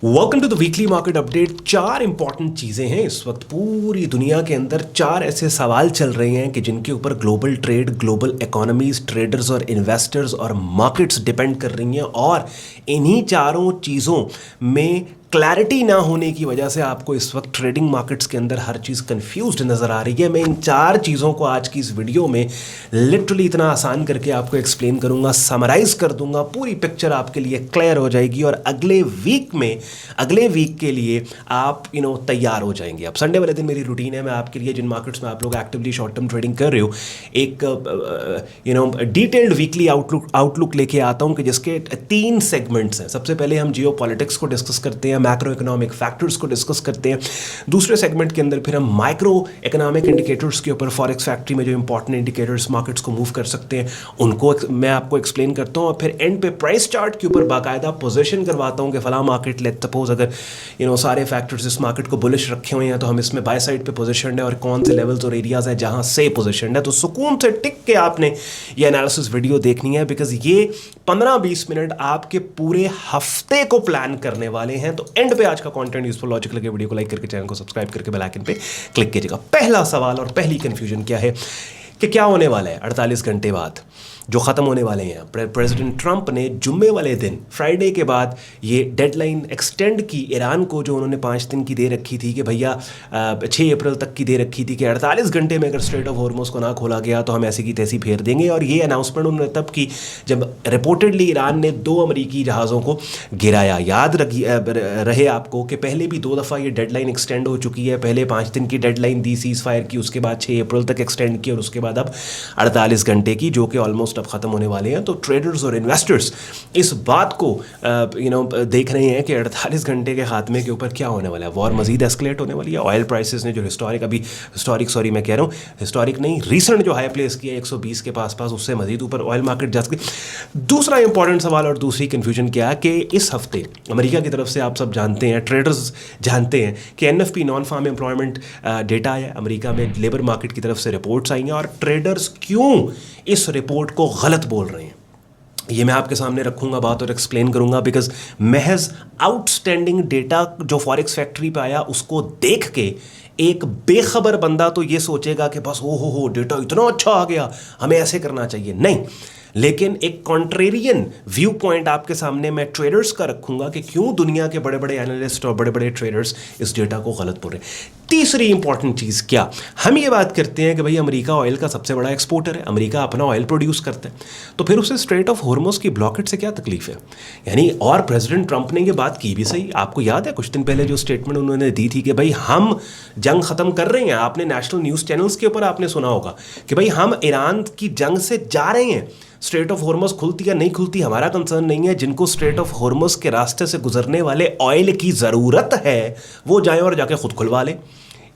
Welcome to the weekly market update. चार important चीज़ें हैं इस वक्त पूरी दुनिया के अंदर। चार ऐसे सवाल चल रहे हैं कि जिनके ऊपर global trade, global economies, traders और इन्वेस्टर्स और मार्केट्स डिपेंड कर रही हैं। और इन्हीं चारों चीज़ों में क्लैरिटी ना होने की वजह से आपको इस वक्त ट्रेडिंग मार्केट्स के अंदर हर चीज़ कंफ्यूज्ड नज़र आ रही है। मैं इन चार चीज़ों को आज की इस वीडियो में लिटरली इतना आसान करके आपको एक्सप्लेन करूंगा, समराइज़ कर दूंगा, पूरी पिक्चर आपके लिए क्लियर हो जाएगी और अगले वीक के लिए आप तैयार हो जाएंगे। अब संडे वाले दिन मेरी रूटीन है, मैं आपके लिए जिन मार्केट्स में आप लोग एक्टिवली शॉर्ट टर्म ट्रेडिंग कर रहे हो एक डिटेल्ड वीकली आउटलुक लेके आता हूं कि जिसके तीन सेगमेंट्स हैं। सबसे पहले हम जियो पॉलिटिक्स को डिस्कस करते हैं, मैक्रो इकोनॉमिक फैक्टर्स को डिस्कस करते हैं। दूसरे सेगमेंट के अंदर फिर हम माइक्रो इकोनॉमिक इंडिकेटर्स के ऊपर फॉरेक्स फैक्ट्री में जो इंपॉर्टेंट इंडिकेटर्स मार्केट्स को मूव कर सकते हैं उनको मैं आपको एक्सप्लेन करता हूं। और फिर एंड पे प्राइस चार्ट के ऊपर बाकायदा पोजीशन करवाता हूं कि फला मार्केट, लेट्स सपोज अगर सारे फैक्टर्स इस मार्केट को बुलिश रखे हुए हैं तो हम इसमें बाय साइड पे पोजीशन है और कौन से लेवल्स और एरियाज है जहां से पोजीशन है। तो सुकून से टिक के आपने ये एनालिसिस वीडियो देखनी है, बिकॉज ये 15-20 मिनट आपके पूरे हफ्ते को प्लान करने वाले हैं। तो एंड पे आज का कंटेंट यूजफुल लॉजिक लगे, वीडियो को लाइक करके चैनल को सब्सक्राइब करके बेल आइकन पे क्लिक कीजिएगा। पहला सवाल और पहली कंफ्यूजन क्या है कि क्या होने वाला है 48 घंटे बाद जो ख़त्म होने वाले हैं। प्रेसिडेंट ट्रंप ने जुम्मे वाले दिन, फ्राइडे के बाद, ये डेडलाइन एक्सटेंड की ईरान को, जो उन्होंने 5 दिन की दे रखी थी कि भैया 6 अप्रैल तक की दे रखी थी कि 48 घंटे में अगर स्ट्रेट ऑफ हॉर्मुज को ना खोला गया तो हम ऐसी की तैसी फेर देंगे। और ये अनाउंसमेंट उन्होंने तब की जब रिपोर्टेडली ईरान ने 2 अमरीकी जहाज़ों को गिराया। याद रहे आपको कि पहले भी 2 दफ़ा ये डेडलाइन एक्सटेंड हो चुकी है। पहले 5 दिन की डेडलाइन दी सीज़ फायर की, उसके बाद 6 अप्रैल तक एक्सटेंड की और उसके बाद अब 48 घंटे की, जो कि ऑलमोस्ट अब ख़त्म होने वाले हैं। तो ट्रेडर्स और इन्वेस्टर्स इस बात को देख रहे हैं कि 48 घंटे के खात्मे के ऊपर क्या होने वाला है। वॉर मजीद एस्केलेट होने वाली है। ऑयल प्राइसेस ने जो रीसेंट जो हाई प्लेस किया 120 के पास उससे मजीद ऊपर ऑयल मार्केट जा सकती। दूसरा इंपॉर्टेंट सवाल और दूसरी कंफ्यूजन क्या है कि इस हफ्ते अमेरिका की तरफ से आप सब जानते हैं, ट्रेडर्स जानते हैं कि NFP non farm employment data है, अमेरिका में लेबर मार्केट की तरफ से रिपोर्ट्स आई हैं। और ट्रेडर्स क्यों इस रिपोर्ट को गलत बोल रहे हैं ये मैं आपके सामने रखूंगा बात और एक्सप्लेन करूंगा। बिकॉज महज आउटस्टैंडिंग डेटा जो फॉरेक्स फैक्ट्री पे आया उसको देख के एक बेखबर बंदा तो ये सोचेगा कि बस हो डेटा इतना अच्छा आ गया, हमें ऐसे करना चाहिए। नहीं, लेकिन एक कॉन्ट्रेरियन व्यू पॉइंट आपके सामने मैं ट्रेडर्स का रखूंगा कि क्यों दुनिया के बड़े बड़े एनालिस्ट और बड़े बड़े ट्रेडर्स इस डेटा को गलत बोल रहे हैं। तीसरी इंपॉर्टेंट चीज़ क्या, हम ये बात करते हैं कि भाई अमेरिका ऑयल का सबसे बड़ा एक्सपोर्टर है, अमेरिका अपना ऑयल प्रोड्यूस करता है, तो फिर उसे स्ट्रेट ऑफ हॉर्मुज की ब्लॉकेट से क्या तकलीफ है। यानी और प्रेसिडेंट ट्रंप ने ये बात की भी सही। आपको याद है कुछ दिन पहले जो स्टेटमेंट उन्होंने दी थी कि भाई हम जंग ख़त्म कर रहे हैं। आपने नेशनल न्यूज़ चैनल्स के ऊपर आपने सुना होगा कि भाई हम ईरान की जंग से जा रहे हैं। स्ट्रेट ऑफ हॉर्मुज खुलती या नहीं खुलती हमारा कंसर्न नहीं है। जिनको स्ट्रेट ऑफ हॉर्मुज के रास्ते से गुजरने वाले ऑयल की ज़रूरत है वो जाएं और जाके खुद खुलवा लें।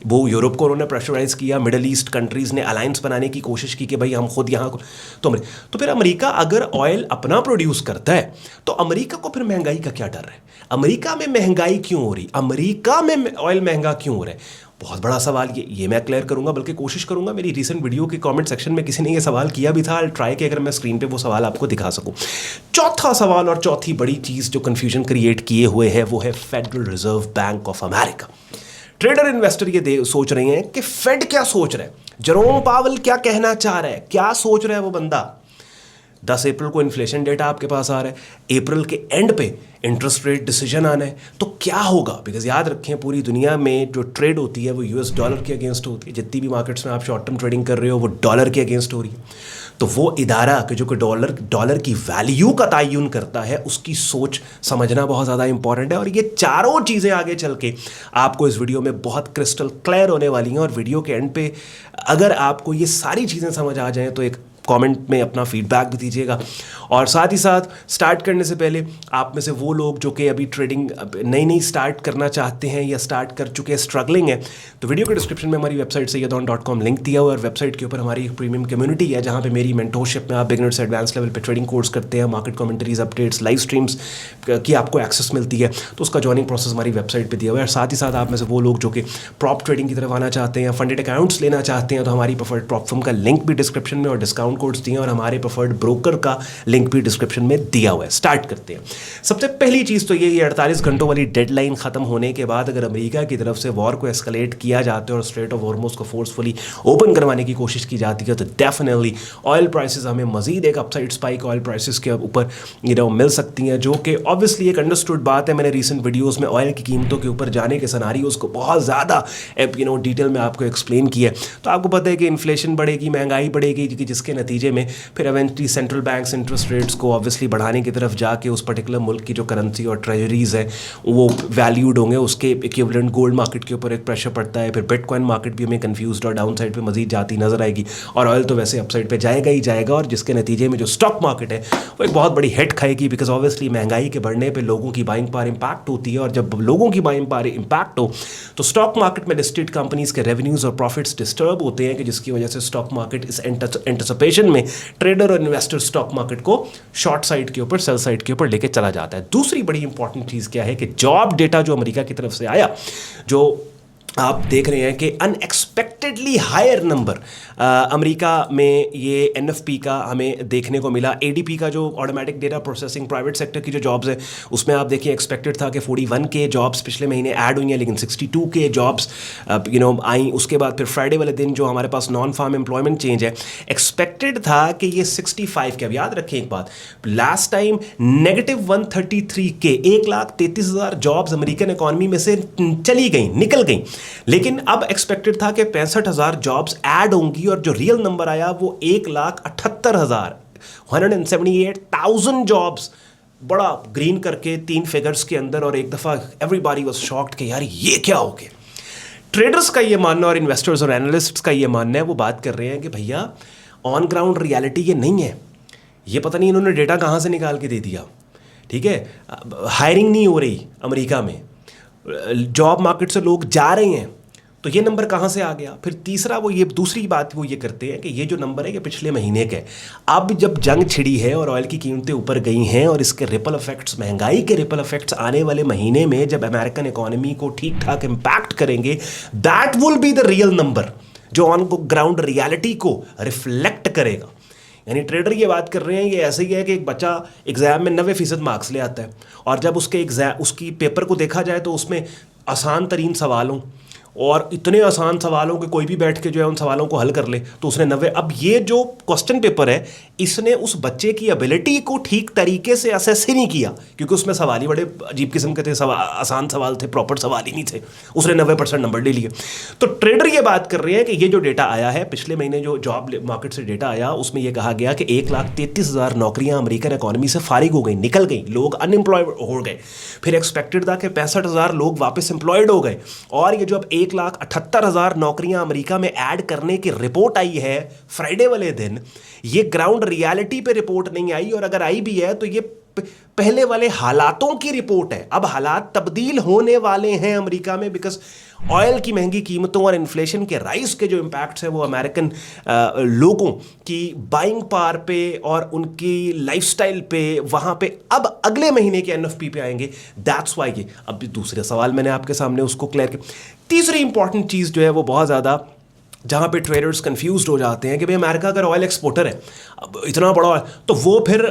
वो यूरोप को उन्होंने प्रेशराइज किया, मिडल ईस्ट कंट्रीज़ ने अलायंस बनाने की कोशिश की कि भाई हम खुद यहाँ तो फिर अमेरिका अगर ऑयल अपना प्रोड्यूस करता है तो अमेरिका को फिर महंगाई का क्या डर है। अमेरिका में महंगाई क्यों हो रही, अमेरिका में ऑयल महंगा क्यों हो रहा है, बहुत बड़ा सवाल ये मैं क्लियर करूंगा, बल्कि कोशिश करूंगा मेरी रीसेंट वीडियो के कमेंट सेक्शन में किसी ने ये सवाल किया भी था, ट्राई कि अगर मैं स्क्रीन पे वो सवाल आपको दिखा सकूं। चौथा सवाल और चौथी बड़ी चीज़ जो कन्फ्यूजन क्रिएट किए हुए है वो है federal reserve bank of America. Trader investor ये सोच रहे हैं कि फेड क्या सोच रहा है, जेरोम पावेल क्या कहना चाह रहा है, क्या सोच रहा है वो बंदा। 10 अप्रैल को इन्फ्लेशन डेटा आपके पास आ रहा है, अप्रैल के एंड पे इंटरेस्ट रेट डिसीजन आना है, तो क्या होगा। बिकॉज याद रखें पूरी दुनिया में जो ट्रेड होती है वो यूएस डॉलर के अगेंस्ट होती है। जितनी भी मार्केट्स में आप शॉर्ट टर्म ट्रेडिंग कर रहे हो वो डॉलर के अगेंस्ट हो रही है। तो वो इदारा कि जो कि डॉलर की वैल्यू का तयन करता है उसकी सोच समझना बहुत ज़्यादा इंपॉर्टेंट है। और ये चारों चीज़ें आगे चल के आपको इस वीडियो में बहुत क्रिस्टल क्लियर होने वाली हैं। और वीडियो के एंड पे अगर आपको ये सारी चीज़ें समझ आ जाएं तो एक कमेंट में अपना फीडबैक भी दीजिएगा। और साथ ही साथ स्टार्ट करने से पहले आप में से वो लोग जो कि अभी ट्रेडिंग नई स्टार्ट करना चाहते हैं या स्टार्ट कर चुके हैं, स्ट्रगलिंग है, तो वीडियो के डिस्क्रिप्शन में हमारी वेबसाइट sayyadon.com लिंक दिया हुआ है। और वेबसाइट के ऊपर हमारी एक प्रीमियम कम्युनिटी है जहाँ पे मेरी मेंटोरशिप में आप बिगिनर से एडवांस लेवल पे ट्रेडिंग कोर्स करते हैं, मार्केट कमेंटरीज, अपडेट्स, लाइव स्ट्रीम्स की आपको एक्सेस मिलती है। तो उसका ज्वाइनिंग प्रोसेस हमारी वेबसाइट पर दिया हुआ है। और साथ ही साथ आप में से वो लोग जो कि प्रॉप ट्रेडिंग की तरफ आना चाहते हैं, फंडेड अकाउंट्स लेना चाहते हैं, तो हमारी प्रेफर्ड प्रॉप फर्म का लिंक भी डिस्क्रिप्शन में और डिस्काउंट डिस्काउंट कोड्स दिए हैं और हमारे प्रेफर्ड ब्रोकर का लिंक भी डिस्क्रिप्शन में दिया हुआ है। स्टार्ट करते हैं। सबसे पहली चीज़ तो ये 48 घंटों वाली डेडलाइन ख़त्म होने के बाद अगर अमेरिका की तरफ से वॉर को एस्केलेट किया जाता है और स्ट्रेट ऑफ हॉर्मुज़ को फोर्सफुली ओपन करवाने की कोशिश की जाती है तो डेफिनेटली ऑयल प्राइसेस हमें मजीद एक अपसाइड स्पाइक ऑयल प्राइसेस के ऊपर मिल सकती हैं, जो कि ऑब्वियसली एक अंडरस्टूड बात है। मैंने रिसेंट वीडियोज़ में ऑयल की कीमतों के ऊपर जाने के सिनारियोज़ को बहुत ज़्यादा डिटेल में आपको एक्सप्लेन किया है। तो आपको पता है कि इन्फ्लेशन बढ़ेगी, महंगाई बढ़ेगी, जिसके नतीजे में फिर eventually central banks interest rates को ऑब्वियसली बढ़ाने की तरफ जाके उस पर्टिकुलर मुल्क की जो करेंसी और ट्रेजरीज है वो वैल्यूड होंगे, उसके इक्विवेलेंट गोल्ड मार्केट के ऊपर एक प्रेशर पड़ता है। फिर बिटकॉइन मार्केट भी हमें कंफ्यूज्ड और डाउन साइड पे मजीद जाती नजर आएगी और ऑयल तो वैसे अपसाइड पे जाएगा ही जाएगा, और जिसके नतीजे में जो स्टॉक मार्केट है वो एक बहुत बड़ी हिट खाएगी, बिकॉज ऑब्वियसली महंगाई के बढ़ने पर लोगों की बाइंग पावर इंपैक्ट होती है, और जब लोगों की बाइंग पावर इंपैक्ट हो तो स्टॉक मार्केट में लिस्टेड कंपनीज के रेवेन्यूज और प्रॉफिट्स डिस्टर्ब होते हैं, कि जिसकी वजह से स्टॉक मार्केट इस एंटिसिपेशन में ट्रेडर और इन्वेस्टर स्टॉक मार्केट को शॉर्ट साइड के ऊपर, सेल साइड के ऊपर लेके चला जाता है। दूसरी बड़ी इंपॉर्टेंट चीज़ क्या है कि जॉब डेटा जो अमेरिका की तरफ से आया, जो आप देख रहे हैं कि अनएक्सपेक्टेडली हायर नंबर अमेरिका में ये एनएफपी का हमें देखने को मिला। एडीपी का जो automatic data processing private sector की जो जॉब्स है उसमें आप देखिए एक्सपेक्टेड था कि 41 के जॉब्स पिछले महीने ऐड हुई हैं, लेकिन 62 के जॉब्स आई। उसके बाद फिर फ्राइडे वाले दिन जो हमारे पास नॉन फार्म एम्प्लॉयमेंट चेंज है, एक्सपेक्टेड था कि ये 65 के। अब याद रखें एक बात, लास्ट टाइम -133 के 1,33,000 जॉब्स अमेरिकन इकॉनमी में से चली गई, निकल गई, लेकिन अब एक्सपेक्टेड था कि 65,000 जॉब्स ऐड होंगी, और जो रियल नंबर आया वो 1,78,000 178,000 जॉब्स, बड़ा ग्रीन करके 3 फिगर्स के अंदर। और एक दफ़ा एवरीबॉडी वाज शॉक्ड कि यार ये क्या हो गया। ट्रेडर्स का ये मानना और इन्वेस्टर्स और एनालिस्ट्स का ये मानना है, वो बात कर रहे हैं कि भैया ऑन ग्राउंड रियलिटी ये नहीं है, ये पता नहीं इन्होंने डेटा कहाँ से निकाल के दे दिया। ठीक है, हायरिंग नहीं हो रही अमेरिका में, जॉब मार्केट से लोग जा रहे हैं, तो ये नंबर कहाँ से आ गया। फिर तीसरा वो ये दूसरी बात वो ये करते हैं कि ये जो नंबर है ये पिछले महीने का है। अब जब जंग छिड़ी है और ऑयल की कीमतें ऊपर गई हैं और इसके रिपल इफेक्ट्स, महंगाई के रिपल इफेक्ट्स आने वाले महीने में जब अमेरिकन इकोनॉमी को ठीक ठाक इम्पैक्ट करेंगे, that will be the real number जो ऑन ग्राउंड रियलिटी को रिफ्लेक्ट करेगा। यानी ट्रेडर ये बात कर रहे हैं, ये ऐसे ही है कि एक बच्चा एग्ज़ाम में 90% मार्क्स ले आता है, और जब उसकी पेपर को देखा जाए तो उसमें आसान तरीन सवालों और इतने आसान सवालों के कोई भी बैठ के जो है उन सवालों को हल कर ले तो उसने 90। अब ये जो क्वेश्चन पेपर है इसने उस बच्चे की एबिलिटी को ठीक तरीके से असेस ही नहीं किया, क्योंकि उसमें सवाल ही बड़े अजीब किस्म के थे, आसान सवाल थे, प्रॉपर सवाल ही नहीं थे, उसने 90% नंबर ले लिए। तो ट्रेडर ये बात कर रहे हैं कि ये जो डेटा आया है पिछले महीने, जो जॉब मार्केट से डेटा आया, उसमें यह कहा गया कि 1,33,000 नौकरियां अमेरिकन इकॉनमी से फारिग हो गई, निकल गई, लोग अनएम्प्लॉयड हो गए। फिर एक्सपेक्टेड था कि 65,000 लोग वापस एम्प्लॉयड हो गए, और ये जो अब 1,78,000 नौकरियां अमेरिका में ऐड करने की रिपोर्ट आई है फ्राइडे वाले दिन, ये ग्राउंड रियलिटी पे रिपोर्ट नहीं आई, और अगर आई भी है तो ये पहले वाले हालातों की रिपोर्ट है। अब हालात तब्दील होने वाले हैं अमेरिका में, बिकॉज ऑयल की महंगी कीमतों और इन्फ्लेशन के राइज के जो इम्पैक्ट्स हैं वो अमेरिकन लोगों की बाइंग पावर पे और उनकी लाइफस्टाइल पे, वहाँ पे अब अगले महीने के एनएफपी पे आएंगे। दैट्स वाई ये अब दूसरे सवाल मैंने आपके सामने उसको क्लियर किया। तीसरी इंपॉर्टेंट चीज़ जो है वो बहुत ज़्यादा जहाँ पे ट्रेडर्स कंफ्यूज्ड हो जाते हैं कि भाई अमेरिका अगर ऑयल एक्सपोर्टर है, अब इतना बड़ा, तो वो फिर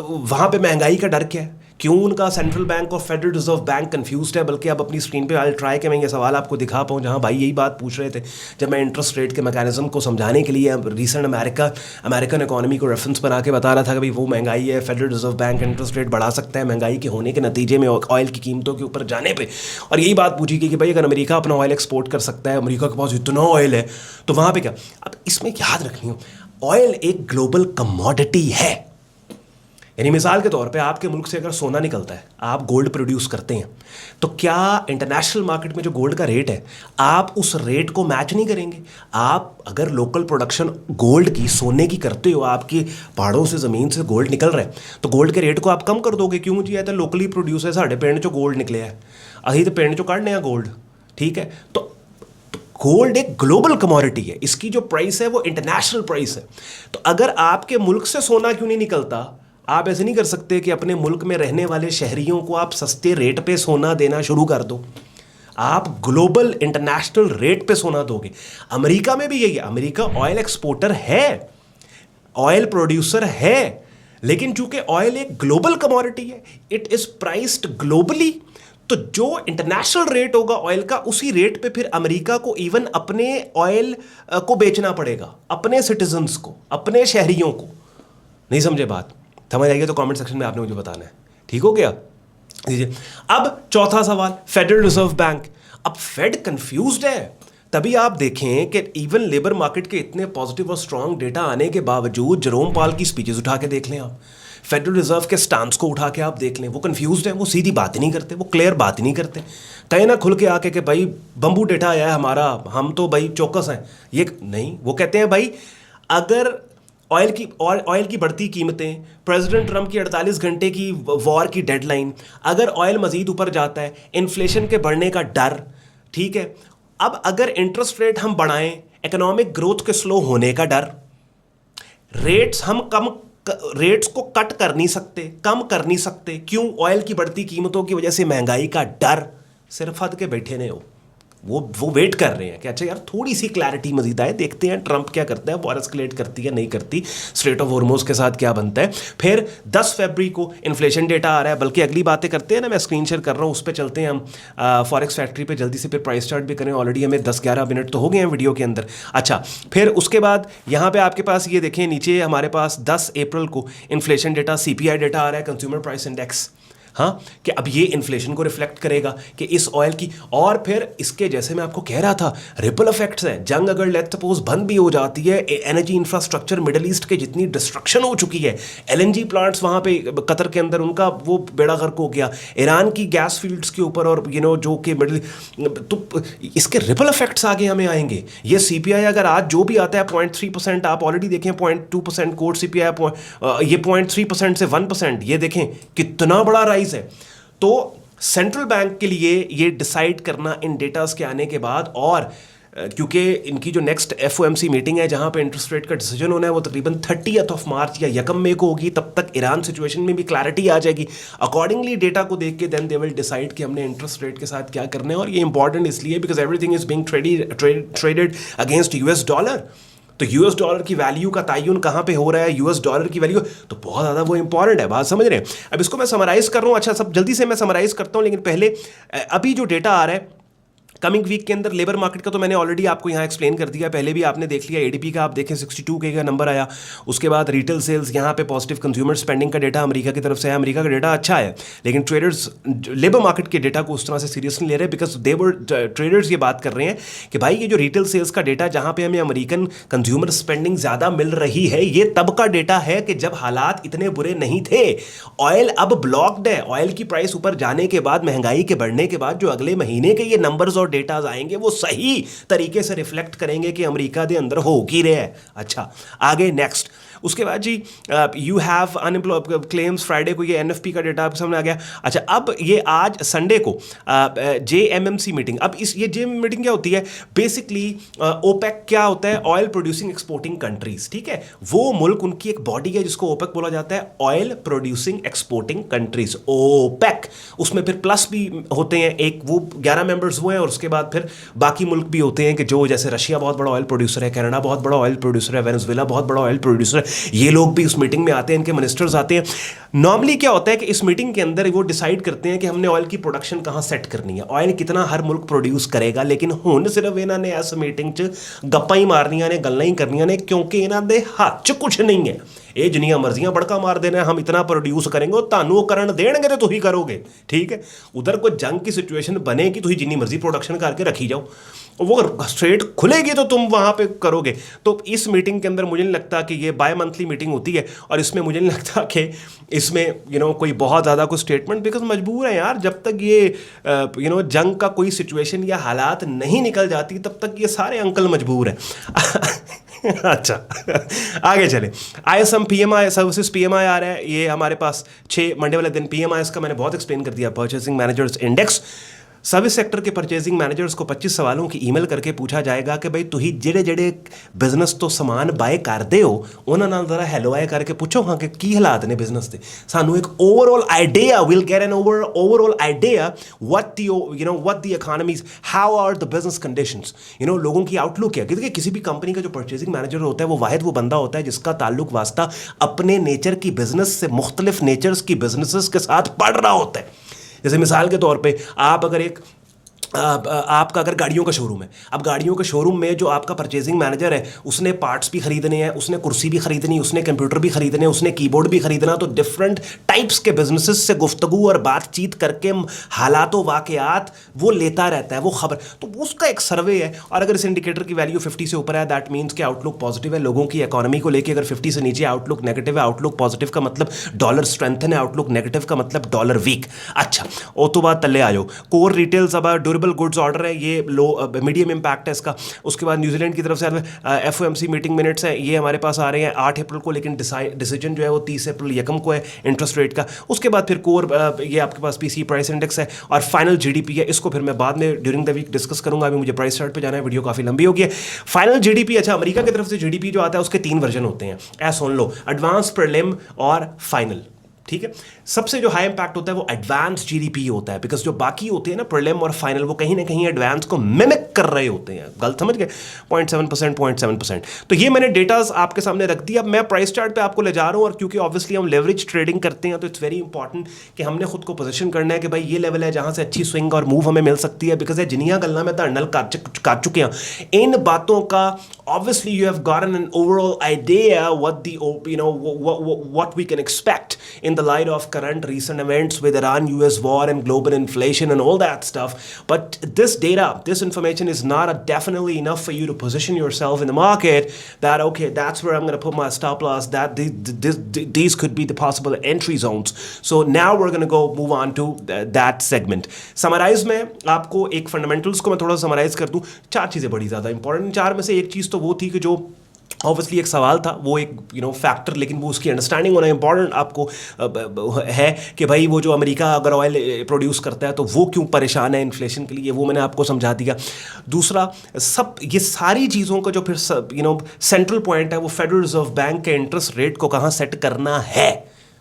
वहाँ पे महंगाई का डर क्या है, क्यों उनका सेंट्रल बैंक और फेडरल रिजर्व बैंक कंफ्यूज्ड है। बल्कि अब अपनी स्क्रीन पे आई ट्राई कि मैं ये सवाल आपको दिखा पाऊँ, जहाँ भाई यही बात पूछ रहे थे जब मैं इंटरेस्ट रेट के मैकेनिज्म को समझाने के लिए रिसेंट अमेरिकन इकोनॉमी को रेफरेंस बना के बता रहा था कि भाई वो महंगाई है, federal reserve bank interest rate बढ़ा सकता है महंगाई के होने के नतीजे में ऑयल की कीमतों के ऊपर जाने पर। और यही बात पूछी कि भाई अगर अमेरिका अपना ऑयल एक्सपोर्ट कर सकता है, अमेरिका के पास इतना ऑयल है, तो वहाँ पर क्या। अब इसमें याद रखनी हो, ऑयल एक ग्लोबल कमोडिटी है। यानी मिसाल के तौर पे आपके मुल्क से अगर सोना निकलता है, आप गोल्ड प्रोड्यूस करते हैं, तो क्या इंटरनेशनल मार्केट में जो गोल्ड का रेट है आप उस रेट को मैच नहीं करेंगे। आप अगर लोकल प्रोडक्शन गोल्ड की, सोने की करते हो, आपकी पहाड़ों से ज़मीन से गोल्ड निकल रहा है, तो गोल्ड के रेट को आप कम कर दोगे। क्यों जी, है तो लोकली प्रोड्यूस है, साढ़े पिंड चो गोल्ड निकले है, अही तो पिंड चो काढ़ने गोल्ड, ठीक है। तो गोल्ड एक ग्लोबल कमोडिटी है, इसकी जो प्राइस है वो इंटरनेशनल प्राइस है। तो अगर आपके मुल्क से सोना क्यों नहीं निकलता, आप ऐसे नहीं कर सकते कि अपने मुल्क में रहने वाले शहरियों को आप सस्ते रेट पे सोना देना शुरू कर दो। आप ग्लोबल इंटरनेशनल रेट पे सोना दोगे। अमेरिका में भी यही है, अमेरिका ऑयल एक्सपोर्टर है, ऑयल प्रोड्यूसर है, लेकिन चूंकि ऑयल एक ग्लोबल कमोडिटी है, इट इज प्राइस्ड ग्लोबली, तो जो इंटरनेशनल रेट होगा ऑयल का, उसी रेट पे फिर अमेरिका को इवन अपने ऑयल को बेचना पड़ेगा, अपने सिटीजन्स को, अपने शहरियों को। नहीं समझे बात? समझ आएगी तो कमेंट सेक्शन में आपने मुझे बताना है। ठीक हो गया? दीजिए। अब चौथा सवाल, फेडरल रिजर्व बैंक। अब फेड कंफ्यूज्ड है। तभी आप देखें कि इवन लेबर मार्केट के इतने पॉजिटिव और स्ट्रांग डेटा आने के बावजूद जेरोम पावल की स्पीचेस उठा के देख लें आप, फेडरल रिजर्व के स्टांस को उठा के आप देख लें, वो कंफ्यूज्ड है, वो सीधी बात ही नहीं करते, वो क्लियर बात ही नहीं करते। कहीं ना खुल के आके कि भाई बम्बू डेटा आया है हमारा, हम तो भाई चौकस हैं, ये नहीं। वो कहते हैं भाई अगर ऑयल की बढ़ती कीमतें, प्रेसिडेंट ट्रंप की 48 घंटे की वॉर की डेडलाइन, अगर ऑयल मजीद ऊपर जाता है, इन्फ्लेशन के बढ़ने का डर, ठीक है, अब अगर इंटरेस्ट रेट हम बढ़ाएं, इकोनॉमिक ग्रोथ के स्लो होने का डर, रेट्स को कट कर नहीं सकते, कम कर नहीं सकते, क्यों? ऑयल की बढ़ती कीमतों की वजह से महंगाई का डर। सिर्फ हद के बैठे ने हो, वो वेट कर रहे हैं कि अच्छा यार थोड़ी सी क्लैरिटी मजीद आए, देखते हैं ट्रंप क्या करता है, वॉर एस्केलेट करती है नहीं करती, स्ट्रेट ऑफ हॉर्मुज के साथ क्या बनता है। फिर 10 फरवरी को इन्फ्लेशन डेटा आ रहा है, बल्कि अगली बातें करते हैं ना, मैं स्क्रीन शेयर कर रहा हूँ, उस पर चलते हैं हम फॉरेक्स फैक्ट्री पे जल्दी से, फिर प्राइस चार्ट भी करें। ऑलरेडी हमें 10-11 मिनट तो हो गए हैं वीडियो के अंदर। अच्छा, फिर उसके बाद यहाँ पे आपके पास ये देखें, नीचे हमारे पास 10 अप्रैल को इन्फ्लेशन डेटा, CPI डेटा आ रहा है, कंज्यूमर प्राइस इंडेक्स। हाँ, कि अब ये इन्फ्लेशन को रिफ्लेक्ट करेगा कि इस ऑयल की, और फिर इसके जैसे मैं आपको कह रहा था रिपल इफेक्ट्स हैं। जंग अगर लेट सपोज बंद भी हो जाती है, एनर्जी इंफ्रास्ट्रक्चर मिडल ईस्ट के जितनी डिस्ट्रक्शन हो चुकी है, LNG प्लांट्स वहाँ पे कतर के अंदर उनका वो बेड़ा गर्क हो गया, ईरान की गैस फील्ड्स के ऊपर, और जो कि मिडल, तो इसके रिपल इफेक्ट्स आगे हमें आएंगे। ये CPI अगर आज जो भी आता है 0.3%, आप ऑलरेडी देखें 0.2% कोर CPI, ये 0.3% से 1%, ये देखें कितना बड़ा राइज है। तो सेंट्रल बैंक के लिए ये डिसाइड करना इन डेटास के आने के बाद, और क्योंकि इनकी जो नेक्स्ट FOMC मीटिंग है जहां पे इंटरेस्ट रेट का डिसीजन होना है, वो तकरीबन 30 मार्च या 1 मई को होगी, तब तक ईरान सिचुएशन में भी क्लैरिटी आ जाएगी। अकॉर्डिंगली डेटा को देख के देन दे विल डिसाइड कि हमने इंटरेस्ट रेट के साथ क्या करना है। और ये इंपॉर्टेंट इसलिए because everything is being traded against US dollar. तो US डॉलर की वैल्यू का तयन कहाँ पे हो रहा है, US डॉलर की वैल्यू, तो बहुत ज़्यादा वो इंपॉर्टेंट है। बात समझ रहे हैं? अब इसको मैं समराइज़ कर रहा हूँ। अच्छा, सब जल्दी से मैं समराइज़ करता हूँ, लेकिन पहले अभी जो डेटा आ रहा है कमिंग वीक के अंदर लेबर मार्केट का, तो मैंने ऑलरेडी आपको यहाँ एक्सप्लेन कर दिया, पहले भी आपने देख लिया। ADP का आप देखें 62K का नंबर आया। उसके बाद रिटेल सेल्स, यहाँ पे पॉजिटिव कंज्यूमर स्पेंडिंग का डेटा अमेरिका की तरफ से है। अमेरिका का डेटा अच्छा है, लेकिन ट्रेडर्स लेबर मार्केट के डेटा को उस तरह से सीरियस नहीं ले रहे, बिकॉज ट्रेडर्स ये बात कर रहे हैं कि भाई ये जो रिटेल सेल्स का डेटा, जहाँ पे हमें अमेरिकन कंज्यूमर स्पेंडिंग ज़्यादा मिल रही है, ये तब का डेटा है कि जब हालात इतने बुरे नहीं थे। ऑयल अब ब्लॉक्ड है, ऑयल की प्राइस ऊपर जाने के बाद, महंगाई के बढ़ने के बाद, जो अगले महीने के ये नंबर्स और डेटाज आएंगे वो सही तरीके से रिफ्लेक्ट करेंगे कि अमेरिका के अंदर हो की रहे है। अच्छा, आगे नेक्स्ट, उसके बाद जी you have unemployed claims, Friday को ये NFP का डेटा आपके सामने आ गया। अच्छा, अब ये आज संडे को JMMC मीटिंग। अब ये JMMC मीटिंग क्या होती है? बेसिकली OPEC क्या होता है? ऑयल प्रोड्यूसिंग एक्सपोर्टिंग कंट्रीज, ठीक है, वो मुल्क, उनकी एक बॉडी है जिसको OPEC बोला जाता है, oil producing exporting countries, OPEC। उसमें फिर प्लस भी होते हैं, एक वो 11 मेंबर्स वो हैं, और उसके बाद फिर बाकी मुल्क भी होते हैं कि जो, जैसे रशिया बहुत बड़ा ऑयल प्रोड्यूसर है, कनाडा बहुत बड़ा ऑयल प्रोड्यूसर है, वेनेजुएला बहुत बड़ा ऑयल प्रोड्यूसर है। ये लोग भी उस मीटिंग में आते हैं, इनके मिनिस्टर्स आते हैं। नॉर्मली क्या होता है कि इस मीटिंग के अंदर वो डिसाइड करते हैं कि हमने ऑयल की प्रोडक्शन कहाँ सेट करनी है, ऑयल कितना हर मुल्क प्रोड्यूस करेगा। लेकिन हुण सिर्फ इन्होंने इस मीटिंग च गप्पां ही मारनियां ने, गल्लां ही करनियां ने, क्योंकि इन्हों दे हाथ च कुछ नहीं है। ये जिन्नियां मर्जियां बड़का मार देना, हम इतना प्रोड्यूस करेंगे, तानू करन देणगे तो तुही करोगे, ठीक है। उधर कोई जंग की सिचुएशन बनेगी, तुही जिन्नी मर्जी प्रोडक्शन करके रखी जाओ, वो स्ट्रेट खुलेगी तो तुम वहाँ पे करोगे। तो इस मीटिंग के अंदर मुझे नहीं लगता कि ये बाय मंथली मीटिंग होती है, और इसमें मुझे नहीं लगता कि इसमें कोई बहुत ज़्यादा कोई स्टेटमेंट, बिकॉज मजबूर है यार, जब तक ये जंग का कोई सिचुएशन या हालात नहीं निकल जाती, तब तक ये सारे अंकल मजबूर हैं। अच्छा, आगे चले। ISM PMI सर्विसेज PMI आ रहा है, ये हमारे पास 6 मंडे वाले दिन PMI का मैंने बहुत एक्सप्लेन कर दिया, purchasing managers index. Service sector के परचेजिंग मैनेजर्स को 25 सवालों की ईमेल करके पूछा जाएगा कि भाई तुही ਜਿਹੜੇ ਜਿਹੜੇ ਬਿਜ਼ਨਸ ਤੋਂ ਸਮਾਨ ਬਾਏ ਕਰਦੇ ਹੋ ਉਹਨਾਂ ਨਾਲ ਜ਼ਰਾ ਹੈਲੋ ਆਏ ਕਰਕੇ ਪੁੱਛੋ ਹਾਂ ਕਿ ਕੀ ਹਾਲਾਤ ਨੇ ਬਿਜ਼ਨਸ ਦੇ ਸਾਨੂੰ ਇੱਕ overall idea will get N overall idea what the economies, how are the business conditions, लोगों की आउटलुक क्या, क्योंकि किसी भी कंपनी का जो परचेजिंग मैनेजर होता है वो वाहिद वो बंदा होता है जिसका ताल्लुक वास्ता अपने नेचर की बिजनेस से मुख्तलिफ नेचर्स की बिजनेसेस के साथ पड़ रहा होता है। जैसे मिसाल के तौर पे आप अगर आपका अगर गाड़ियों का शोरूम है, अब गाड़ियों के शोरूम में जो आपका परचेजिंग मैनेजर है उसने पार्ट्स भी खरीदने हैं, उसने कुर्सी भी खरीदनी, उसने कंप्यूटर भी खरीदने, उसने कीबोर्ड भी खरीदना, तो डिफरेंट टाइप्स के बिजनेसेस से गुफ्तगू और बातचीत करके हालात वाक़यात वो लेता रहता है, वो खबर, तो उसका एक सर्वे है। और अगर इस इंडिकेटर की वैल्यू 50 से ऊपर है दैट मीन्स कि आउटलुक पॉजिटिव है लोगों की इकोनॉमी को लेके। अगर 50 से नीचे आउटलुक नेगेटिव है, आउटलुक पॉजिटिव का मतलब डॉलर स्ट्रेंथन है, आउटलुक नेगेटिव का मतलब डॉलर वीक। अच्छा, वो तो बात तले आ जाओ। कोर रिटेल्स अब ड्यूरेबल गुड्स ऑर्डर है, ये लो मीडियम इम्पैक्ट है इसका। उसके बाद न्यूजीलैंड की तरफ से FOMC मीटिंग मिनट्स हैं, ये हमारे पास आ रहे हैं 8 अप्रैल को, लेकिन डिसीजन जो है वो 30 अप्रैल यकम को है इंटरेस्ट रेट का। उसके बाद फिर कोर ये आपके पास PCE प्राइस इंडेक्स है और फाइनल GDP है, इसको फिर मैं बाद में ड्यूरिंग द वीक डिस्कस करूंगा। अभी मुझे प्राइस चार्ट पे जाना है, वीडियो काफ़ी लंबी होगी। फाइनल GDP, अच्छा अमेरिका की तरफ से GDP जो आता है उसके 3 वर्जन होते हैं, ऐसा सुन लो, एडवांस, प्रीलिम और फाइनल। ठीक है, सबसे जो हाई इंपैक्ट होता है वो एडवांस GDP होता है, बिकॉज जो बाकी होते हैं ना प्रीलिम और फाइनल वो कहीं ना कहीं एडवांस को मिमिक कर रहे होते हैं। गलत समझ गए? 0.7%। तो ये मैंने डेटाज आपके सामने रख दिया। मैं प्राइस चार्ट पे आपको ले जा रहा हूँ, और क्योंकि ऑब्वियसली हम लेवरेज ट्रेडिंग करते हैं तो इट्स वेरी इंपॉर्टेंट कि हमने खुद को पोजीशन करना है कि भाई ये लेवल है जहाँ से अच्छी स्विंग और मूव हमें मिल सकती है। बिकॉज जिनिया गल्ला में धड़नल काट चुके हैं इन बातों का। Obviously, you have gotten an overall idea what we can expect in the light of current recent events with Iran-US war and global inflation and all that stuff. But this data, this information is not definitely enough for you to position yourself in the market that, okay, that's where I'm going to put my stop loss, that these could be the possible entry zones. So now we're going to go move on to that segment. Summarize में आपको एक fundamentals को मैं थोड़ा summarise कर दूं। 4 चीज़ें बड़ी ज़्यादा इंपॉर्टेंट, 4 में से एक चीज़ तो वो थी कि जो ऑब्वियसली एक सवाल था, वो एक फैक्टर, लेकिन वो उसकी अंडरस्टैंडिंग होना इंपॉर्टेंट आपको है कि भाई वो जो अमेरिका अगर ऑयल प्रोड्यूस करता है तो वो क्यों परेशान है इन्फ्लेशन के लिए, वो मैंने आपको समझा दिया। दूसरा, सब ये सारी चीज़ों का जो फिर सेंट्रल पॉइंट है वो फेडरल रिजर्व बैंक के इंटरेस्ट रेट को कहाँ सेट करना है।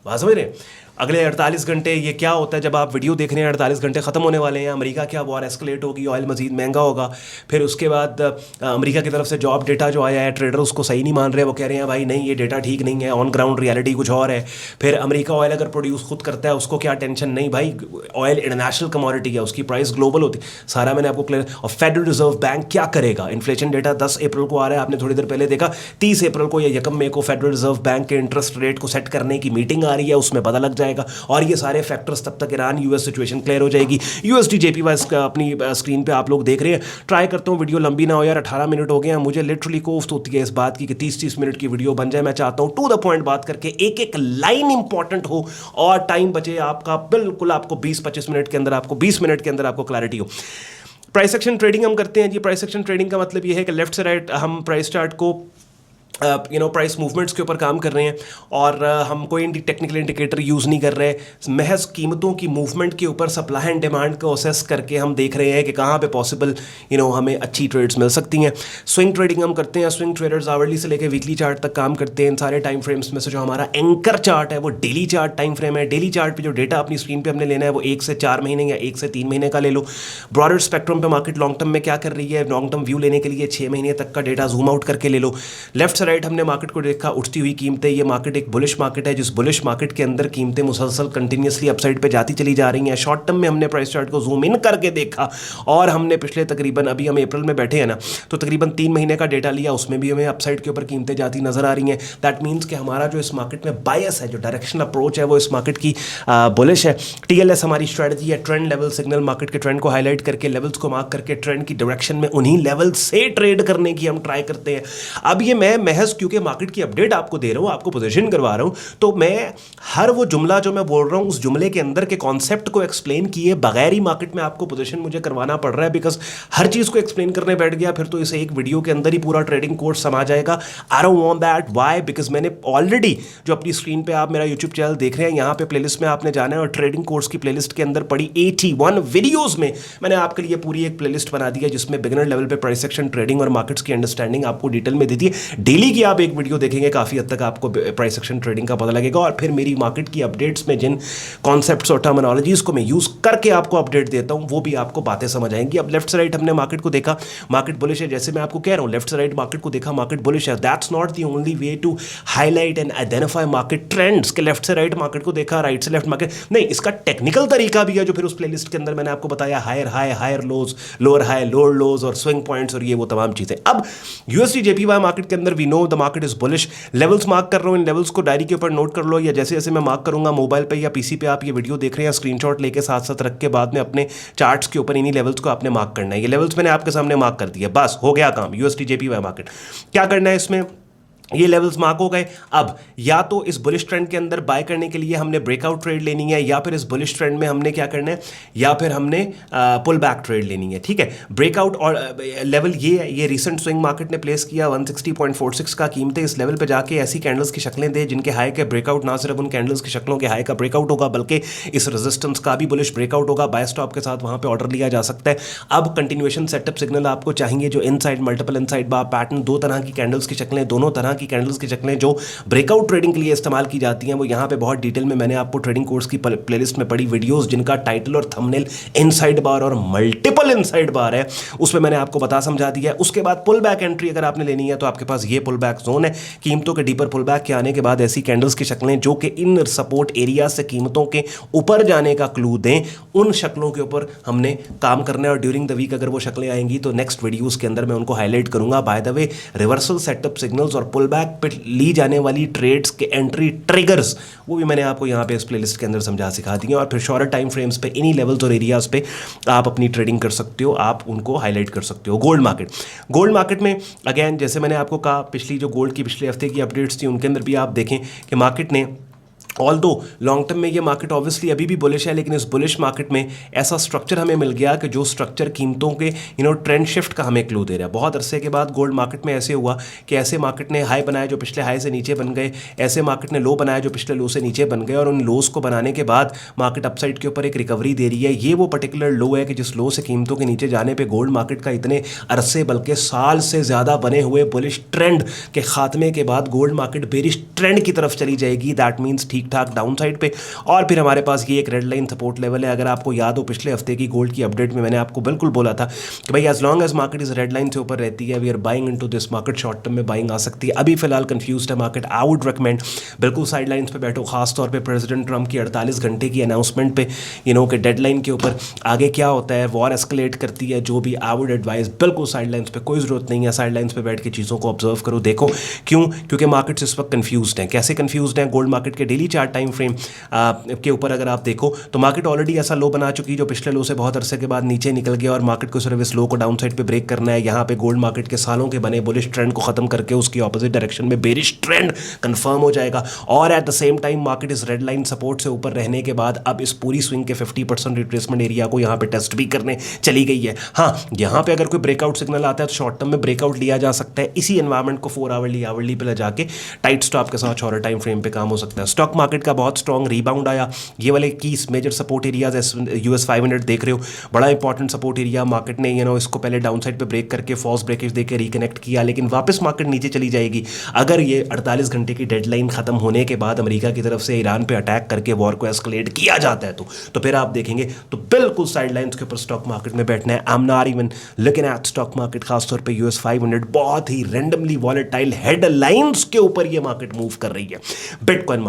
बात समझ रहे हैं? अगले 48 घंटे ये क्या होता है, जब आप वीडियो देख रहे हैं 48 घंटे ख़त्म होने वाले हैं, अमेरिका क्या वॉर एस्केलेट होगी, ऑयल मजीद महंगा होगा। फिर उसके बाद अमेरिका की तरफ से जॉब डेटा जो आया है, ट्रेडर उसको सही नहीं मान रहे, वो कह रहे हैं भाई नहीं ये डेटा ठीक नहीं है, ऑन ग्राउंड रियलिटी कुछ और है। फिर अमेरिका ऑयल अगर प्रोड्यूस खुद करता है उसको क्या टेंशन नहीं, भाई ऑयल इंटरनेशनल कमोडिटी है, उसकी प्राइस ग्लोबल होती है, सारा मैंने आपको क्लियर। और फेडरल रिजर्व बैंक क्या करेगा, इन्फ्लेशन डेटा 10 अप्रैल को आ रहा है, आपने थोड़ी देर पहले देखा 30 अप्रैल को या यकम मई को फेडरल रिजर्व बैंक के इंटरेस्ट रेट को सेट करने की मीटिंग आ रही है, उसमें पता लग जाएगा। और ये सारे फैक्टर्स तब तक ईरान US सिचुएशन क्लियर हो जाएगी। USD JPY अपनी स्क्रीन पे आप लोग देख रहे हैं। ट्राई करता हूँ वीडियो लंबी ना हो यार, 18 मिनट हो गए हैं, मुझे लिटरली कोफ्त होती है इस बात की कि 30-30 मिनट की वीडियो बन जाए। मैं चाहता हूँ टू द पॉइंट बात करके एक एक लाइन इंपॉर्टेंट हो और टाइम बचे आपका, बिल्कुल आपको 20-25 मिनट के अंदर, आपको 20 मिनट के अंदर आपको क्लैरिटी हो। प्राइस एक्शन ट्रेडिंग हम करते हैं जी। प्राइस एक्शन ट्रेडिंग का मतलब ये है कि लेफ्ट से राइट हम प्राइस चार्ट को प्राइस मूवमेंट्स के ऊपर काम कर रहे हैं और हम कोई टेक्निकल इंडिकेटर यूज़ नहीं कर रहे, महज कीमतों की मूवमेंट के ऊपर सप्लाई एंड डिमांड को असेस करके हम देख रहे हैं कि कहाँ पे पॉसिबल हमें अच्छी ट्रेड्स मिल सकती हैं। स्विंग ट्रेडिंग हम करते हैं, स्विंग ट्रेडर्स आवरली से लेकर वीकली चार्ट तक काम करते हैं। इन सारे टाइम फ्रेम्स में से जो हमारा एंकर चार्ट है वो डेली चार्ट टाइम फ्रेम है। डेली चार्ट पे जो डेटा अपनी स्क्रीन पे हमने लेना है वो 1 से 4 महीने या 1 से 3 महीने का ले लो। ब्रॉडर स्पेक्ट्रम पे मार्केट लॉन्ग टर्म में क्या कर रही है, लॉन्ग टर्म व्यू लेने के लिए 6 महीने तक का डेटा जूम आउट करके ले लो। लेफ्ट से राइट हमने मार्केट को देखा, उठती हुई कीमतें, ये मार्केट एक बुलिश मार्केट है, जिस बुलिश मार्केट के अंदर कीमतें मुसलसल कंटिन्यूसली अपसाइड पे जाती चली जा रही हैं। शॉर्ट टर्म में हमने प्राइस चार्ट को जूम इन करके देखा और हमने पिछले तकरीबन, अभी हम अप्रैल में बैठे हैं ना, तो तकरीबन 3 महीने का डेटा लिया, उसमें भी हमें अपसाइड के ऊपर कीमतें जाती नजर आ रही हैं। दैट मीन्स कि हमारा जो इस मार्केट में बायस है, जो डायरेक्शन अप्रोच है वो इस मार्केट की बुलिश है। TLS हमारी स्ट्रेटजी है, ट्रेंड लेवल सिग्नल, मार्केट के ट्रेंड को हाईलाइट करके लेवल्स को मार्क करके ट्रेंड की डायरेक्शन में उन्हीं लेवल से ट्रेड करने की हम ट्राई करते हैं। अब ये मैं महज क्योंकि मार्केट की अपडेट आपको दे रहा हूं, आपको पोजीशन करवा रहा हूं, तो मैं हर वो जुमला जो मैं बोल रहा हूं उस जुमले के अंदर के कॉन्सेप्ट को एक्सप्लेन किए बगैर ही मार्केट में आपको पोजीशन मुझे करवाना पड़ रहा है, बिकॉज हर चीज को एक्सप्लेन करने बैठ गया फिर तो इसे एक वीडियो के अंदर ही पूरा ट्रेडिंग कोर्स समा जाएगा। I don't want that. Why? Because मैंने ऑलरेडी जो अपनी स्क्रीन पे आप मेरा यूट्यूब चैनल देख रहे हैं, यहाँ पे प्लेलिस्ट में आपने जाना है और ट्रेडिंग कोर्स की प्लेलिस्ट के अंदर पड़ी 81 वीडियोस में मैंने आपके लिए पूरी एक प्लेलिस्ट बना दी है जिसमें बिगिनर लेवल पे प्राइस एक्शन, ट्रेडिंग और मार्केट्स की अंडरस्टैंडिंग आपको डिटेल में दी थी। डेली की आप एक वीडियो देखेंगे, काफी हद तक आपको प्राइस एक्शन ट्रेडिंग का पता लगेगा और फिर मेरी मार्केट की अपडेट्स में जिन कॉन्सेप्ट्स और टर्मिनोलॉजीज को मैं यूज करके आपको अपडेट देता हूं वो भी आपको बातें समझ आएंगी। अब लेफ्ट से राइट हमने मार्केट को देखा, मार्केट बुलिश है, जैसे मैं आपको कह रहा हूं लेफ्ट से राइट मार्केट को देखा, मार्केट बुलिश है। That's not the only way to highlight and identify market trends के लेफ्ट से राइट मार्केट को देखा, राइट से लेफ्ट मार्केट नहीं, इसका टेक्निकल तरीका भी है जो फिर उस प्लेलिस्ट के अंदर मैंने आपको बताया, higher high, higher lows, lower high, lower lows और स्विंग पॉइंट्स और ये वो तमाम चीजें। अब यूएसडी जेपीवाई मार्केट के अंदर we know the market is bullish. Levels mark कर रहा हूं, इन लेवल्स को डायरी के ऊपर नोट कर लो या जैसे जैसे मैं मार्क करूंगा मोबाइल पे या पीसी पे आप ये वीडियो देख रहे हैं स्क्रीनशॉट लेके साथ साथ रख के बाद में अपने चार्ट्स के ऊपर इन्हीं लेवल्स को आपने मार्क करना है। ये लेवल्स मैंने आपके सामने मार्क कर दिया, बस हो गया काम। यूएसडी जेपीवाई मार्केट क्या करना है, इसमें ये लेवल्स मार्क हो गए। अब या तो इस बुलिश ट्रेंड के अंदर बाय करने के लिए हमने ब्रेकआउट ट्रेड लेनी है या फिर इस बुलिश ट्रेंड में हमने क्या करना है या फिर हमने पुल बैक ट्रेड लेनी है। ठीक है, ब्रेकआउट और लेवल ये रिसेंट स्विंग मार्केट ने प्लेस किया 160.46 का। कीमतें इस लेवल पे जाके ऐसी कैंडल्स की शक्लें दे जिनके हाई के ब्रेकआउट ना सिर्फ उन कैंडल्स की शक्लों के हाई का ब्रेकआउट होगा बल्कि इस रेजिस्टेंस का भी बुलिश ब्रेकआउट होगा। बाय स्टॉप के साथ वहां पे ऑर्डर लिया जा सकता है। अब कंटिन्यूएशन सेटअप सिग्नल आपको चाहिए जो इनसाइड मल्टीपल इनसाइड बार पैटर्न, दो तरह की कैंडल्स की शक्लें, दोनों तरह की कैंडल्स की शक्लें जो ब्रेकआउट ट्रेडिंग के लिए इस्तेमाल की जाती हैं वो यहां पे बहुत डिटेल में मैंने आपको ट्रेडिंग कोर्स की प्लेलिस्ट में पड़ी वीडियोस जिनका टाइटल और थंबनेल इनसाइड बार और मल्टीपल इनसाइड बार है, उसमें मैंने आपको बता समझा दिया है। उसके बाद पुल बैक एंट्री अगर आपने लेनी है तो आपके पास ये पुल बैक जोन है। कीमतों के डीपर पुल बैक के आने के बाद ऐसी कैंडल्स की शक्लें जो कि इन सपोर्ट एरिया से कीमतों के ऊपर जाने का क्लू दें, उन शक्लों के ऊपर हमने काम करना है और ड्यूरिंग द वीक अगर वो शक्लें आएंगी तो नेक्स्ट वीडियोस के अंदर मैं उनको हाईलाइट करूंगा। By the way reversal setup signals और पुल बैक पे ली जाने वाली ट्रेड्स के एंट्री ट्रिगर्स वो भी मैंने आपको यहाँ पे इस प्लेलिस्ट के अंदर समझा सिखा दिए और फिर शॉर्टर टाइम फ्रेम्स पे इन्हीं लेवल्स और एरियाज पे आप अपनी ट्रेडिंग कर सकते हो, आप उनको हाईलाइट कर सकते हो। गोल्ड मार्केट में अगेन जैसे मैंने आपको कहा पिछली जो गोल्ड की पिछले हफ्ते की अपडेट्स थी उनके अंदर भी आप देखें कि मार्केट ने ऑल दो लॉन्ग टर्म में ये मार्केट ऑब्वियसली अभी भी बुलिश है लेकिन इस बुलिश मार्केट में ऐसा स्ट्रक्चर हमें मिल गया कि जो स्ट्रक्चर कीमतों के ट्रेंड शिफ्ट का हमें क्लू दे रहा है। बहुत अरसे के बाद गोल्ड मार्केट में ऐसे हुआ कि ऐसे मार्केट ने हाई बनाए जो पिछले हाई से नीचे बन गए, ऐसे मार्केट ने लो बनाया जो पिछले लो से नीचे बन गए और उन लोस को बनाने के बाद मार्केट अपसाइड के ऊपर एक रिकवरी दे रही है। ये वो पर्टिकुलर लो है कि जिस लो से कीमतों के नीचे जाने पर गोल्ड मार्केट का इतने अरसे बल्कि साल से ज़्यादा बने हुए बुलिश ट्रेंड के खात्मे के बाद गोल्ड मार्केट बेरिश ट्रेंड की तरफ चली जाएगी। दैट मीन्स ठीक ठाक डाउन साइड पे। और फिर हमारे पास ये एक रेड लाइन सपोर्ट लेवल है। अगर आपको याद हो पिछले हफ्ते की गोल्ड की अपडेट में मैंने आपको बिल्कुल बोला था कि भाई एज लॉन्ग एज मार्केट इस रेड लाइन से ऊपर रहती है we are buying into this market, short term में बाइंग आ सकती है। अभी फिलहाल कंफ्यूज्ड है मार्केट। आई वुड रिकमेंड बिल्कुल साइड लाइन्स पे बैठो, खासतौर पे प्रेसिडेंट ट्रंप की 48 घंटे की अनाउंसमेंट पे कि डेडलाइन के ऊपर आगे क्या होता है, वॉर एस्केलेट करती है, जो भी आई वुड एडवाइज बिल्कुल साइड लाइन्स पे कोई ज़रूरत नहीं है। साइड लाइन्स पे बैठ के चीज़ों को ऑब्जर्व करो, देखो क्यों, क्योंकि मार्केट्स इस वक्त कंफ्यूज्ड हैं। कैसे कंफ्यूज्ड हैं? गोल्ड मार्केट के डेली चार्ट टाइम फ्रेम के ऊपर अगर आप देखो तो मार्केट ऑलरेडी ऐसा लो बना चुकी जो पिछले लो से बहुत अरसे के बाद नीचे निकल गया और मार्केट को सिर्फ इस लो को डाउन साइड पे ब्रेक करना है। यहाँ पे गोल्ड मार्केट के सालों के बने बुलिश ट्रेंड को खत्म करके उसकी ऑपोजिट डायरेक्शन में बेरिश ट्रेंड कंफर्म हो जाएगा और at the same time market इस रेड लाइन सपोर्ट से ऊपर रहने के बाद अब इस पूरी स्विंग के 50% रिट्रेसमेंट एरिया को यहाँ पे टेस्ट भी करने चली गई है। हाँ, यहाँ पे अगर कोई ब्रेकआउट सिग्नल आता है तो शॉर्ट टर्म में ब्रेकआउट लिया जा सकता है। इसी एनवायरमेंट को 4 आवरली पे ले जाके टाइट स्टॉप के साथ शॉर्टर टाइम फ्रेम पे काम हो सकता है। स्टॉक मार्केट का बहुत स्ट्रॉन्ग रीबाउंड आया। ये वाले की मेजर सपोर्ट एरियाज US 500 देख रहे हो, बड़ा इंपॉर्टेंट सपोर्ट एरिया। मार्केट ने इसको पहले डाउन साइड पे ब्रेक करके फॉल्स ब्रेकेज देके रिकनेक्ट किया लेकिन वापस मार्केट नीचे चली जाएगी अगर ये 48 घंटे की डेडलाइन खत्म होने के बाद अमेरिका की तरफ से ईरान पे अटैक करके वॉर को एस्केलेट किया जाता है तो फिर आप देखेंगे तो बिल्कुल साइडलाइंस के ऊपर स्टॉक मार्केट में बैठना है। I am not even looking at stock market, खासतौर पे US 500 बहुत ही रैंडमली वॉलेटाइल हेडलाइंस के ऊपर ये मार्केट मूव कर रही है। बिटकॉइन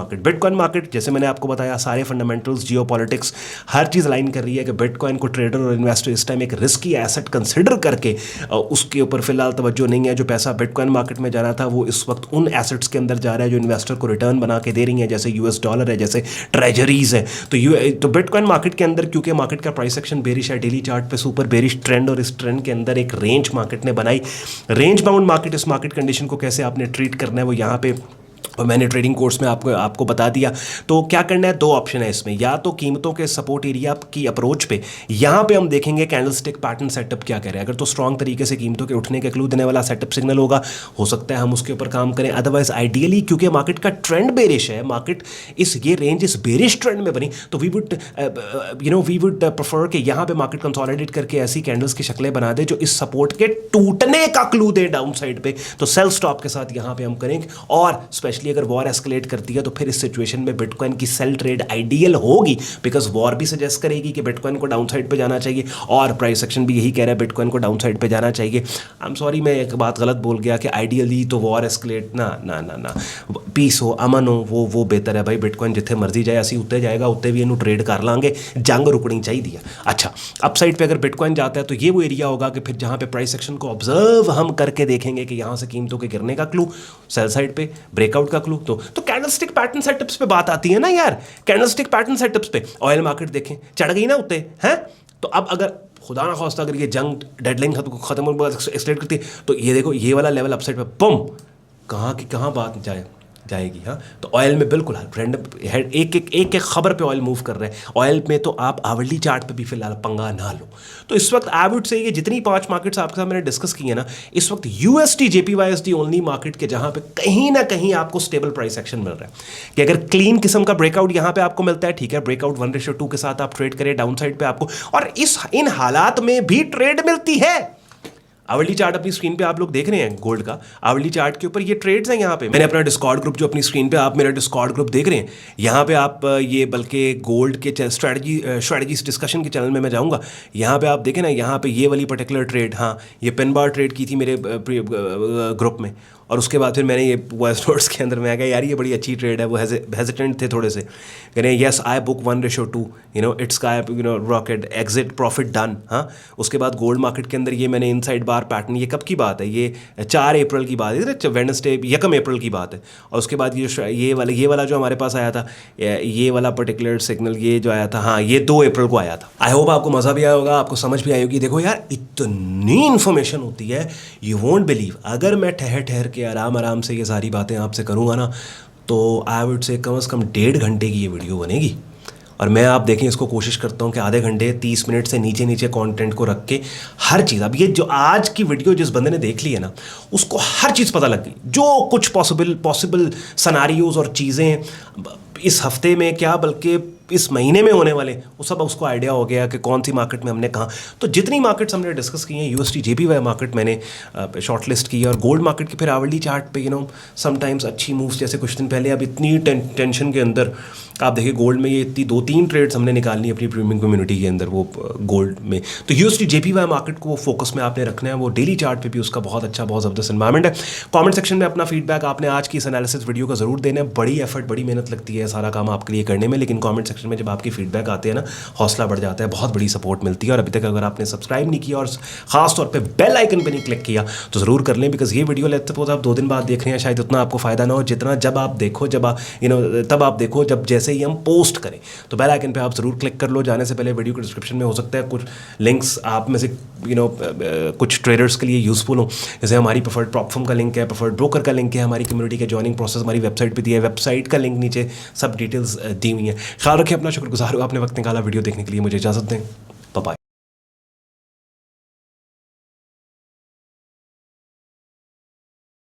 बिटकॉइन मार्केट जैसे मैंने आपको बताया सारे फंडामेंटल्स, जियोपॉलिटिक्स, हर चीज़ लाइन कर रही है कि बिटकॉइन को ट्रेडर और इन्वेस्टर इस टाइम एक रिस्की एसेट कंसिडर करके उसके ऊपर फिलहाल तवज्जो नहीं है। जो पैसा बिटकॉइन मार्केट में जा रहा था वो इस वक्त उन एसेट्स के अंदर जा रहा है जो इन्वेस्टर को रिटर्न बना के दे रही हैं, जैसे यूएस डॉलर है, जैसे ट्रेजरीज है। तो बिटकॉइन मार्केट के अंदर क्योंकि मार्केट का प्राइस एक्शन बेरिश है, डेली चार्ट पे सुपर बेरिश ट्रेंड, और इस ट्रेंड के अंदर एक रेंज मार्केट ने बनाई। रेंज बाउंड मार्केट, इस मार्केट कंडीशन को कैसे आपने ट्रीट करना है वो यहाँ पे और मैंने ट्रेडिंग कोर्स में आपको बता दिया। तो क्या करना है, दो ऑप्शन है इसमें, या तो कीमतों के सपोर्ट एरिया की अप्रोच पे यहाँ पे हम देखेंगे कैंडलस्टिक पैटर्न सेटअप क्या कह रहे हैं। अगर तो स्ट्रांग तरीके से कीमतों के उठने के क्लू देने वाला सेटअप सिग्नल होगा, हो सकता है हम उसके ऊपर काम करें। अदरवाइज आइडियली क्योंकि मार्केट का ट्रेंड बेरिश है, मार्केट ये रेंज इस बेरिश ट्रेंड में बनी, तो वी वुड प्रेफर कि यहाँ पे मार्केट कंसोलिडेट करके ऐसी कैंडल्स की शक्लें बना दे जो इस सपोर्ट के टूटने का क्लू दे डाउन साइड पे। तो सेल स्टॉप के साथ यहाँ पे हम करेंगे, और स्पेशली अगर वॉर एस्केलेट करती है तो फिर इस सिचुएशन में बिटकॉइन की सेल ट्रेड आइडियल होगी, बिकॉज वॉर भी सजेस्ट करेगी कि बिटकॉइन को डाउन साइड पे जाना चाहिए, और प्राइस एक्शन भी यही कह रहा है बिटकॉइन को डाउन साइड पे जाना चाहिए। आई एम सॉरी, मैं एक बात गलत बोल गया कि आइडियली तो वॉर एस्केलेट ना पीस हो, अमन हो, वो बेहतर है भाई। बिटकॉइन जिथे मर्जी जाए, असी उत्ते जाएगा, उत्ते भी इनू ट्रेड कर लांगे, जंग रुकनी चाहिए। अच्छा, अप साइड पे अगर बिटकॉइन जाता है तो ये वो एरिया होगा कि फिर जहाँ पे प्राइस एक्शन को ऑब्जर्व हम करके देखेंगे कि यहाँ से कीमतों के गिरने का क्लू, सेल साइड पे ब्रेकआउट का क्लू। तो कैंडलस्टिक पैटर्न सेटअप्स पे बात आती है ना यार, कैंडलस्टिक पैटर्न सेटअप्स पे ऑयल मार्केट देखें, चढ़ गई ना उत्ते हैं। तो अब अगर खुदा ना खास्ता अगर ये जंग डेडलाइन खत्म एक्सटेंड करती है तो ये देखो, ये वाला लेवल अपसाइड पे बम, कहाँ की कहाँ बात जाएगी। हाँ, तो ऑयल में बिल्कुल ट्रेंड एक खबर पे ऑयल मूव कर रहे हैं। ऑयल में तो आप आवरली चार्ट पे भी फिलहाल पंगा ना लो। तो इस वक्त आई वुड से ये जितनी 5 मार्केट्स आपके साथ मैंने डिस्कस की है ना, इस वक्त यूएसटी जेपीवाईएसडी ओनली मार्केट के जहां पे कहीं ना कहीं आपको स्टेबल प्राइस एक्शन मिल रहा है कि अगर क्लीन किस्म का ब्रेकआउट यहां पे आपको मिलता है, ठीक है, ब्रेकआउट 1:2 के साथ आप ट्रेड करें डाउन साइड पे आपको, और इन हालात में भी ट्रेड मिलती है। आवरली चार्ट अपनी स्क्रीन पे आप लोग देख रहे हैं, गोल्ड का आवरली चार्ट के ऊपर ये ट्रेड्स हैं। यहाँ पे मैंने अपना डिस्कॉर्ड ग्रुप जो अपनी स्क्रीन पे आप मेरा डिस्कॉर्ड ग्रुप देख रहे हैं, यहाँ पे आप ये बल्कि गोल्ड के स्ट्रैटेजी डिस्कशन के चैनल में मैं जाऊँगा, यहाँ पे आप देखें ना, यहाँ पे ये वाली पर्टिकुलर ट्रेड, हाँ ये पिन बार ट्रेड की थी मेरे ग्रुप में, और उसके बाद फिर मैंने ये वॉइस नोट्स के अंदर मैं कहा यार ये बड़ी अच्छी ट्रेड है। वो हेजिटेंट थे थोड़े से, कह रहे हैं येस आई बुक 1:2, इट्स का रॉकेट एग्जिट प्रॉफिट डन। हाँ, उसके बाद गोल्ड मार्केट के अंदर ये मैंने इनसाइड बार पैटर्न, ये कब की बात है, ये 4 अप्रैल की बात है, वेडनेसडे 1 अप्रैल की बात है। और उसके बाद ये वाला जो हमारे पास आया था, ये वाला पर्टिकुलर सिग्नल ये जो आया था, हाँ ये 2 अप्रैल को आया था। आई होप आपको मज़ा भी आया होगा, आपको समझ भी आई होगी। देखो यार, इतनी इन्फॉर्मेशन होती है, यू वोंट बिलीव। अगर मैं ठहर के आराम से ये सारी बातें आपसे करूँगा ना, तो आई वुड से कम से कम 1.5 घंटे की ये वीडियो बनेगी। और मैं आप देखें इसको कोशिश करता हूँ कि आधे घंटे 30 मिनट से नीचे कंटेंट को रख के हर चीज़, अब ये जो आज की वीडियो जिस बंदे ने देख ली है ना, उसको हर चीज़ पता लग गई, जो कुछ पॉसिबल सनारियोज और चीज़ें इस हफ्ते में क्या बल्कि इस महीने में होने वाले, वो सब उसको आइडिया हो गया कि कौन सी मार्केट में हमने कहाँ। तो जितनी मार्केट्स हमने डिस्कस की हैं, यूएसटी जेपीवाई मार्केट मैंने शॉर्ट लिस्ट की है, और गोल्ड मार्केट की फिर आवरली चार्ट पे समटाइम्स अच्छी मूव्स, जैसे कुछ दिन पहले अब इतनी टेंशन के अंदर आप देखिए गोल्ड में ये इतनी 2-3 ट्रेड्स हमने निकालनी अपनी प्रीमियम कम्युनिटी के अंदर, वो गोल्ड में। तो यूएसटी जेपीवाई मार्केट को वो फोकस में आपने रखना है, वो डेली चार्ट पे भी उसका बहुत अच्छा बहुत ज़बरदस्त एनवायरमेंट है। कमेंट सेक्शन में अपना फीडबैक आपने आज की इस एनालिसिस वीडियो का ज़रूर देना है। बड़ी एफर्ट, बड़ी मेहनत लगती है सारा काम आपके लिए करने में, लेकिन कमेंट सेक्शन में जब आपकी फीडबैक आते हैं ना, हौसला बढ़ जाता है, बहुत बड़ी सपोर्ट मिलती है। और अभी तक अगर आपने सब्सक्राइब नहीं किया और खास तौर पे बेल आइकन पे नहीं क्लिक किया तो ज़रूर कर लें, बिकॉज ये वीडियो लेट्स सपोज आप 2 दिन बाद देख रहे हैं, शायद उतना आपको फ़ायदा ना हो जितना जब आप देखो, तब आप देखो जब जैसे ही हम पोस्ट करें। तो बेल आइकन पे आप ज़रूर क्लिक कर लो। जाने से पहले वीडियो के डिस्क्रिप्शन में हो सकता है कुछ लिंक्स आप में से कुछ ट्रेडर्स के लिए यूज़फुल हो, जैसे हमारी प्रेफर्ड प्लेटफॉर्म का लिंक है, प्रेफर्ड ब्रोकर का लिंक है, हमारी कम्युनिटी के ज्वाइनिंग प्रोसेस हमारी वेबसाइट पे दिया है, वेबसाइट का लिंक नीचे सब डिटेल्स दी हुई हैं। ख्याल रखें अपना, शुक्रगुजार हूँ आपने वक्त निकाला वीडियो देखने के लिए। मुझे इजाज़त दें।